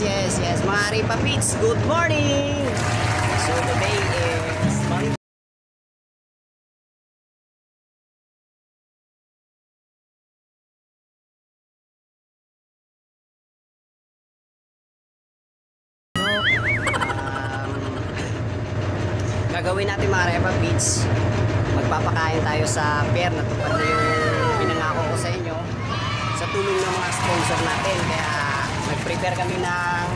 yes. Mga Ripa Pits, good morning! So today is Monday. Gagawin natin mga Ripa Pits, magpapakain tayo sa pier na tupad na yung pinangako ko sa inyo sa tulong ng mga sponsor natin. Kaya nag-prepare kami ng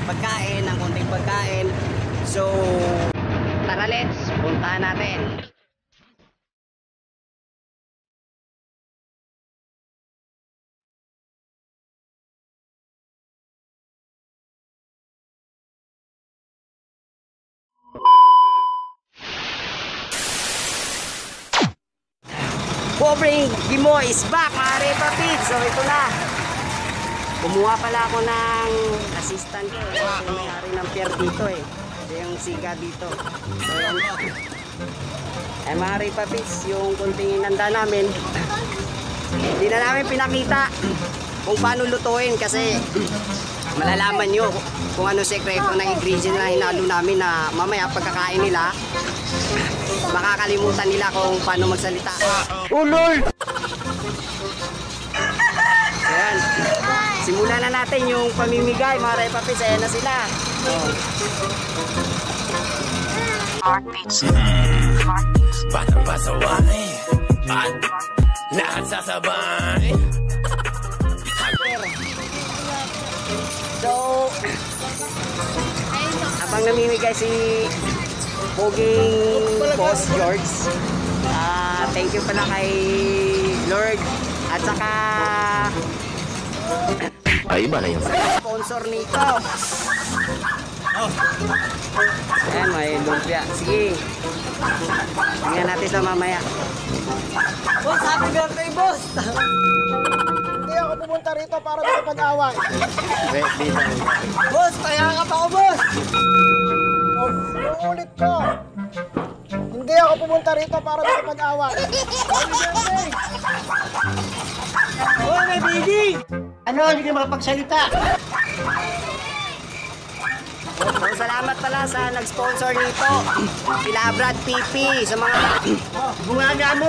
pagkain, ng konting pagkain. So tara, let's puntahan natin. Pobreng Gimo is back mga Ripa Pits. So ito na, kumuha pala ako ng assistant ko. Kasi may-ari ng pier dito eh. Ito yung siga dito. So yan. Eh mga Ripa Pits, yung kunting inanda namin, hindi na namin pinakita kung paano lutuin. Kasi malalaman nyo kung ano sekreto ng ingredient na hinalo namin na mamaya pagkakain nila makakalimutan nila kung paano magsalita. Uloy! Ayan. Simulan na natin yung pamimigay mga Ripa Pits. Ayan na sila. Batang pasaway at nakasasabay. So habang namimigay si Poging Boss George, thank you pala kay Lord at saka Ay, iba na yung sponsor nito. Ayan, may lumpia. Sige, tingnan natin sa mamaya. Boss, happy birthday, boss! Hindi ako pumunta rito para makapag-away. Boss, kaya ka pa ako, boss! Ulit ko! Hindi ako pumunta rito para makapag-away. Happy birthday! Oh, may bigi! Ano, hindi ka makapagsalita? So, salamat pala sa nag-sponsor nito, sila Brad Pipi, sa mga Bunga mo!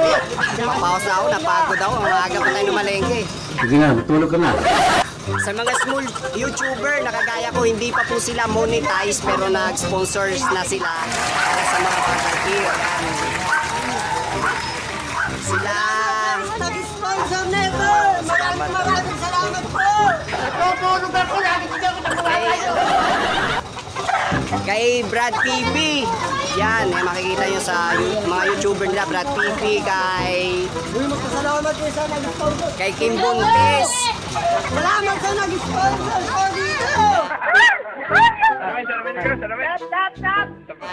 papaos na ako, napagod ako, ang aga pa tayo numalengke. Sige nga, tulog ka na. Sa mga small YouTuber na kagaya ko, hindi pa po sila monetize pero nag-sponsors na sila para sa mga volunteer. Sila Nag-sponsor na ito! Maraming salamat po! Natutulog ako, lagi hindi ako nagmamalayo! kay Brad TV. Yan, makikita nyo sa mga YouTuber nila, Brad TV, kay Salamat din sa nag-sponsor! kay Kim Buntis. Salamat sa nag-sponsor ko dito!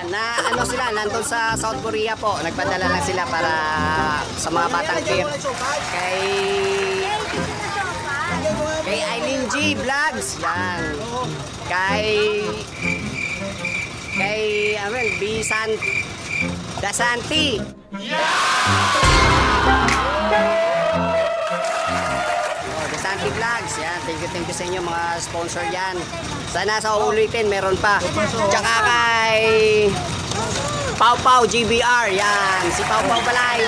Na ano sila, nandun sa South Korea po. Nagpadala lang sila para sa mga batang peer. Kay Eileen G Vlogs. Yan. Kay B. Dasanti. Dasanti Vlogs. Yan. Thank you sa inyo mga sponsor yan. Sana sa ulitin meron pa. Tsaka kay Pau Pau GBR. Yan. Si Pau Pau pala ay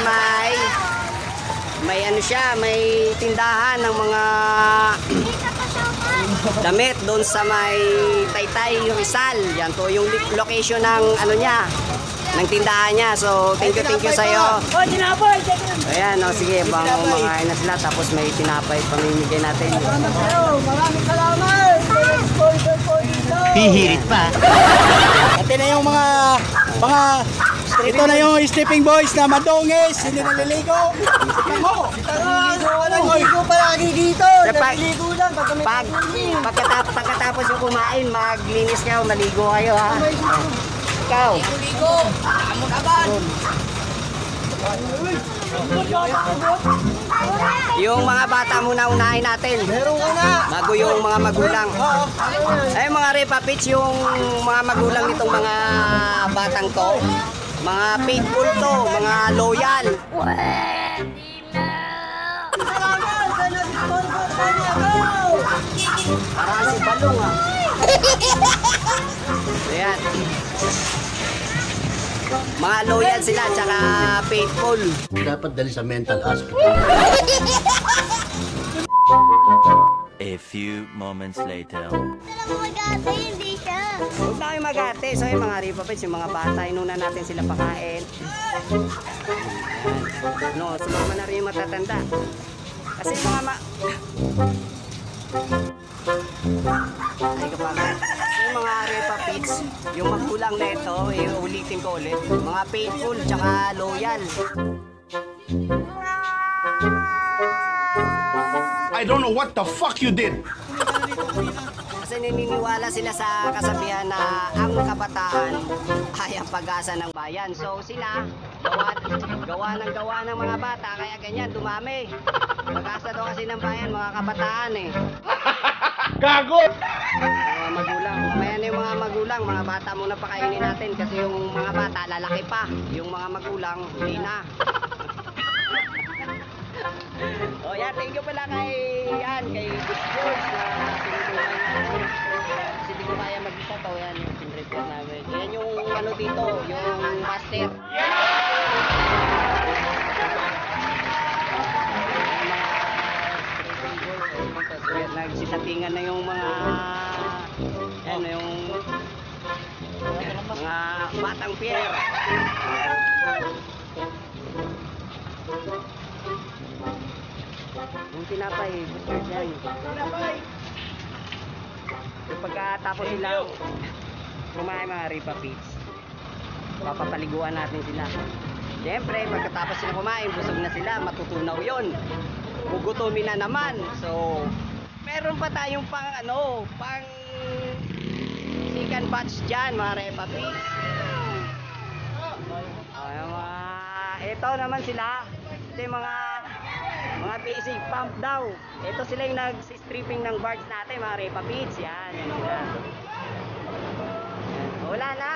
may ano siya, may tindahan ng mga damit doon sa may Taytay Rizal. Yan to yung location ng ano niya, ng tindahan niya. So thank you sa iyo. Oh, tinapay! Ayan, oh, sige, bang kumakain na sila tapos may tinapay pamimigay natin. Maraming salamat! Sponsor ko dito! Hihirit pa. Ito na yung mga ito na yung sleeping boys na madongis, hindi naliligo. Naliligo palagi dito. Naliligo lang Pagkatapos yung kumain, maglinis kayo, maligo kayo ha. Ikaw. Naliligo. Amo kaban. Yung mga bata muna unahin natin. Meron ka na. Bago yung mga magulang. Ay mga Ripa Pits, yung mga magulang nitong mga batang to, mga faithful to, mga loyal. Salamat sa nag-sponsor sa niya. Parang si Balong ah. Mga loyal sila, tsaka faithful. Dapat dali sa mental hospital. A few moments later. Hindi siya. Huwag na kayo mag-ate. So yung mga Ripa Pets, yung mga bata, inuna natin sila pakain. No, sumama na rin yung matatanda. Kasi yung mga Ay ka pa. Yung mga Ripa Pets, yung magulang na ito, ulitin ko ulit. Mga faithful, tsaka loyal. I don't know what the fuck you did. Kasi naniniwala sila sa kasabihan na ang kabataan ay ang pag-asa ng bayan. So sila, gawa ng mga bata, kaya ganyan, dumami. Pag-asa daw kasi ng bayan, mga kabataan eh. Gago! Mga magulang, mamaya na yung mga magulang, mga bata muna pakainin natin kasi yung mga bata lalaki pa, yung mga magulang hindi na. Oh, yan, thank you pala kay Boss George na tinutulungan natin. Kasi di ko kaya mag-isa to, yan yung pinreport namin. Yan yung ano dito, yung master. Nagsitatingan na yung mga mga batang pier. Yung tinapay, butcher yan. Yung pagkatapos sila kumain mga Ripa Pets, papapaliguan natin sila. Siyempre, pagkatapos sila kumain, busog na sila, matutunaw yon. Gugutumin na naman. So, meron pa tayong pang second batch dyan mga Ripa Pets. Ito naman sila. Ito yung mga basic pump daw. Ito sila yung nag-stripping ng barge natin mga Ripa Pets. Yan sila. Wala na.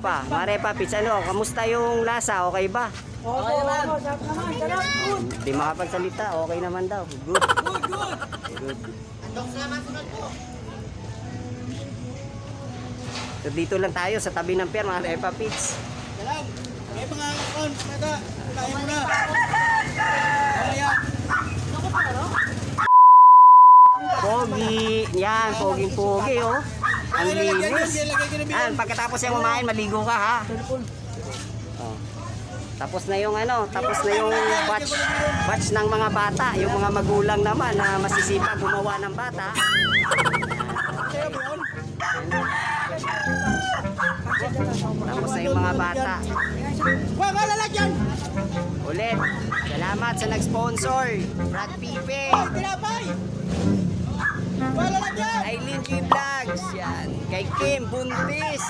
Pa, mga Ripa Pets, kamusta yung lasa? Okay ba? Okay naman. Sarap. Hindi makapagsalita, okay naman daw. Good. Good. So, dito lang tayo sa tabi ng pier mga Ripa Pets. Salam. May mga kon, mata. Kaya mo na. Kaya. Pogi. Yan, poging-pogi oh. Ang linis. Pagkatapos yung kumain, maligo ka ha. Oh. Tapos na yung batch ng mga bata. Yung mga magulang naman na masisipag gumawa ng bata. Tapos na yung mga bata. Wag lalagyan. Ulit, salamat sa nag-sponsor. Brad Pipe, Tinapay. Wag lalagyan. Aileen G Vlogs, yan. Kay Kim Buntis,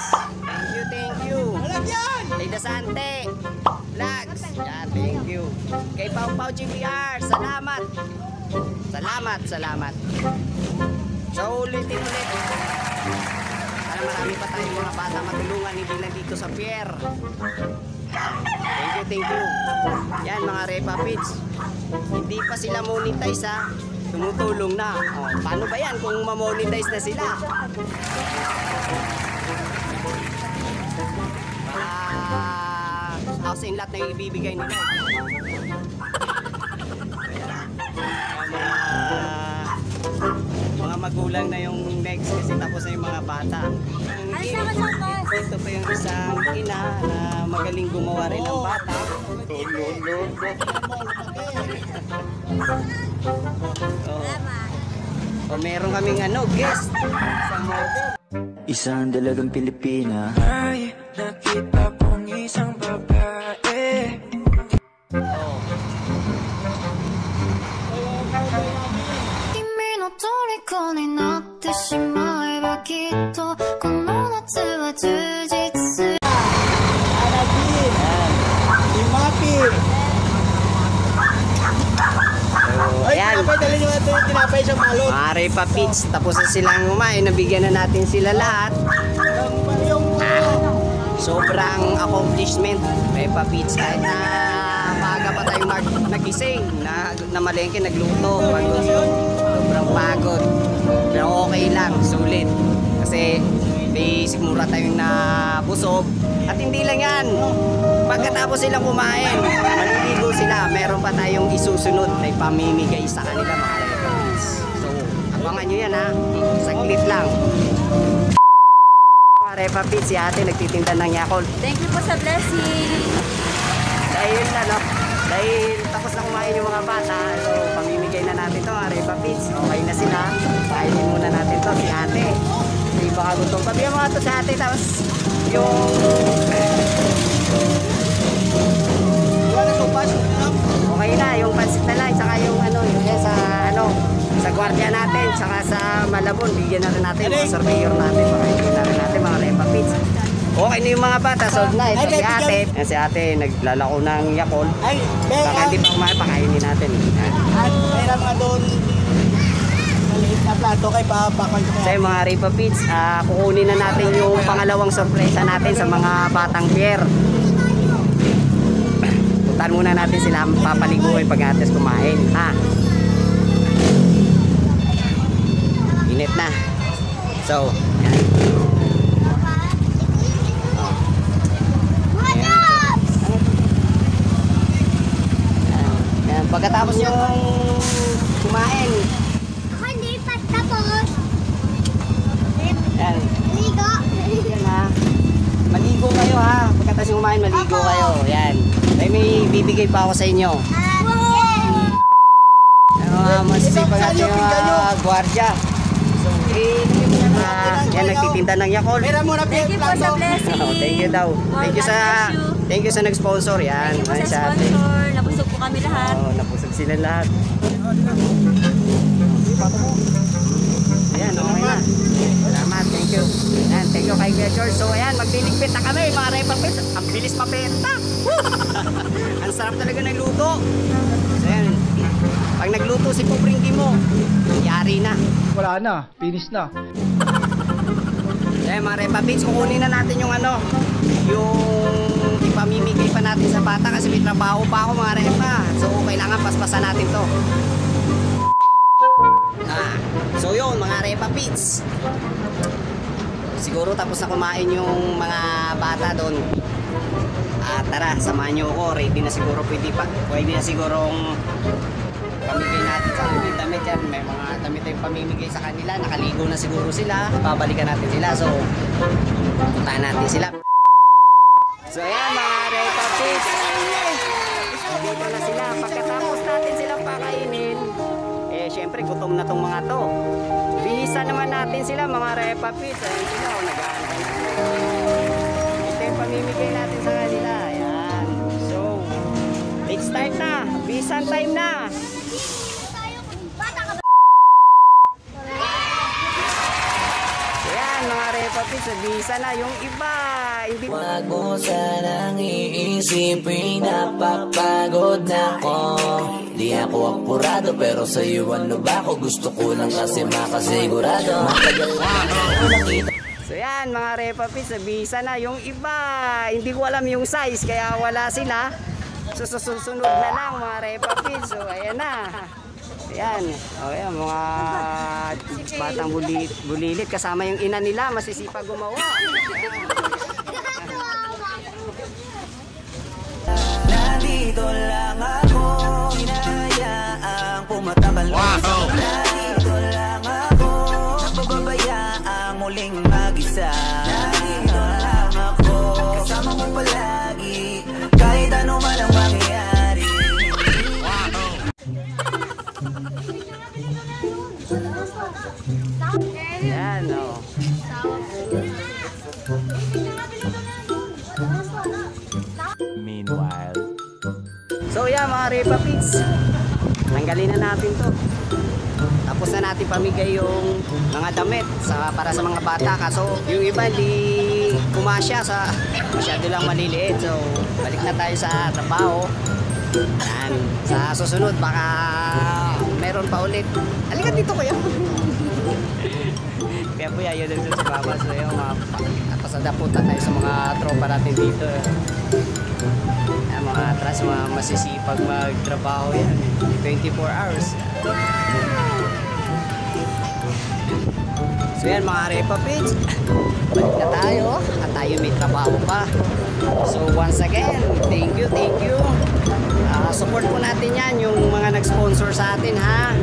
thank you. Lalagyan. Kay Dasante Vlogs, yan, thank you. Kay Pau Pau GPR, salamat. Salamat. So ulitin ulit. Para marami pa tayong mga bata matulungan, hindi lang dito sa pier. Thank you. Yan mga Ripa Pets. Hindi pa sila monetize ha. Tumutulong na. Oh, paano ba yan kung ma-monetize na sila? House in lot na yung ibibigay nila. Mga magulang na yung next kasi tapos na yung mga bata. Ito pa yung isang ina na magaling gumawa rin ng bata. O meron kaming guest sa model. Isang dalagang Pilipina ay nakita kong isang babae. Kimi no toriko ni natte shimaeba kitto kono natsu wa jujitsu. Timapit. Ay, Ayan. tinapay, dali nyo ito yung tinapay sa balon. Mga Ripa Pets, tapos na silang kumain, nabigyan na natin sila lahat. Sobrang accomplishment, Ripa Pets, kahit na maaga pa tayo gising na malengke nagluto. Pagod. Sobrang pagod. Pero okay lang, sulit. Kasi may sigmura tayong nabusog. At hindi lang yan. Pagkatapos silang kumain, maliligo sila. Meron pa tayong isusunod. May pamimigay sa kanila mga repapids. So, abangan nyo yan ha. Saglit lang. Mga repapids, si ate nagtitinda ng Yakult. Thank you po sa blessing. Dahil tapos na kumain yung mga bata, so pamimigay na natin to mga repapids. Okay na sila. Kainin muna natin to si ate. Hindi baka gutom. Pabigyan mo nga to si ate, tapos yung okay na, yung pansit na lang, saka yung sa gwardiya natin, saka sa Malabon, bigyan na rin natin yung mga surveyor natin, pakainin na rin natin mga repapids. Okay na yung mga bata, solve na. Ito si ate, naglalako ng Yakult. Baka hindi pa kumain, pakainin natin. At meron nga doon maliit na plato kay papakoy ko. So yung mga repapids, kukunin na natin yung pangalawang sorpresa natin sa mga batang pier. Puntahan muna natin sila, papaliguin pag ates kumain. Init na. So, yan. Yan. Pagkatapos yung kumain, Ako hindi pa tapos. yan. Ligo. Yan ha. Maligo kayo ha. Pagkatapos yung kumain, maligo kayo. Yan. May bibigay pa ako sa inyo. Masisipag natin yung gwardiya. So, yan nagtitinda ng Yakult. Meron muna Thank you po sa blessing. Thank you daw. Thank you sa nag-sponsor. Yan. Thank you po Yan sa sa atin. sponsor. Nabusog po kami lahat. Napusog sila lahat. Ayan, okay na. Salamat, thank you. Ayan, thank you kay Kuya George. So ayan, magliligpit na kami mga repapids. Ang bilis mapenta. Ang sarap talaga ng luto. So ayan, pag nagluto si Pobring Gimo, yari na. Wala na, finish na. Ayan mga repapids, kukunin na natin yung yung ipamimigay pa natin sa bata kasi may trabaho pa ako mga repa. So kailangan paspasan natin to. So yun mga repapids, siguro tapos na kumain yung mga bata doon. Tara, samahan nyo ako. Ready na siguro, pwede na sigurong pamigay natin sa mga damit yan. May mga damit tayong pamimigay sa kanila. Nakaligo na siguro sila. Babalikan natin sila. So puntahan natin sila. So ayan mga repapids, dito na sila. Pagkatapos natin silang pakainin, syempre gutom na tong mga to. Bihisan naman natin sila mga repapids. Ayan sila, nag-aantay na. Ito yung pamimigay natin sa kanila. Ayan. So, let's start na. Bihisan time na. Ayan mga repapids, bihisan na. Yung iba, hindi... Wag mo sanang iisipin, napapagod na ko. Di ako apurado pero sa'yo ano ba ako? Gusto ko lang kasi makasigurado. Matagal na ako nakita. So yan mga repapids, bisa na. Yung iba, hindi ko alam yung size kaya wala sila. So susunod na lang mga repapids. So ayan na. Ayan. O ayan, mga batang bulilit kasama yung ina nila, masisipag gumawa. Nandito lang ako, hinahayaang pumatabal. Nandito lang ako, napababayaang muling mag-isa. Nandito lang ako, kasama mo palagi, kahit ano man ang mangyayari. Ayan o. Meanwhile. So yan mga repapids, tanggalin na natin to. Tapos na natin pamigay yung mga damit para sa mga bata. Kaso yung iba hindi kumasya, masyado lang maliliit. So balik na tayo sa trabaho. Yan. Sa susunod baka meron pa ulit. Halika dito kuya. Kaya po yun doon sa baba. So yung pasada punta tayo sa mga tropa natin dito. Yan, mga atras, mga masisipag magtrabaho yan. 24 hours. So yan mga Repa Pits, balik na tayo at tayo may trabaho pa. So once again, thank you. Support po natin yan, yung mga nag-sponsor sa atin ha.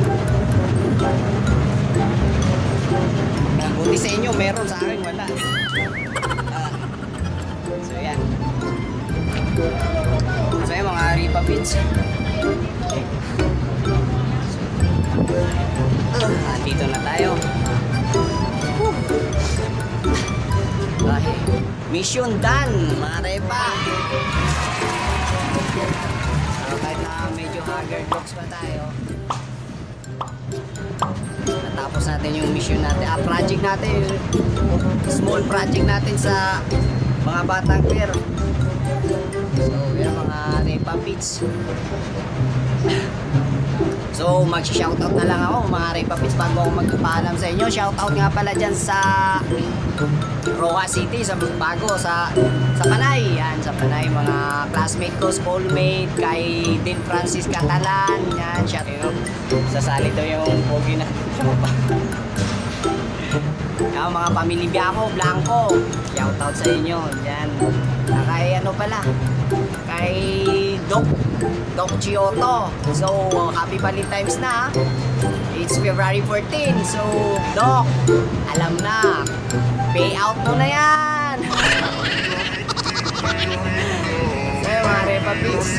Buti sa inyo, meron, sa akin wala. So yan. So yan mga Repa Pits. Dito na tayo. Mission done, mga Repa. Kahit na medyo haggard looks pa tayo, natapos natin yung mission natin, project natin, small project natin sa mga batang pier. So yan mga Repa Pits. So mag-shoutout na lang ako mga Repa Pits bago ako magpapaalam sa inyo. Shoutout nga pala dyan sa Roa City, sa bago, sa Panay. Yan, sa Panay, mga classmate ko, schoolmate, kay Dean Francis Catalan. Yan, shoutout. Sasali daw yung pogi na. Yan, mga pamilya Biako, Blanco. Shoutout sa inyo. Yan. Kay ano pala, kay Doc Giotto. So, happy Valentine's na. It's February 14. So, Doc, alam na. Payout mo na yan. So, mga Repa Pits.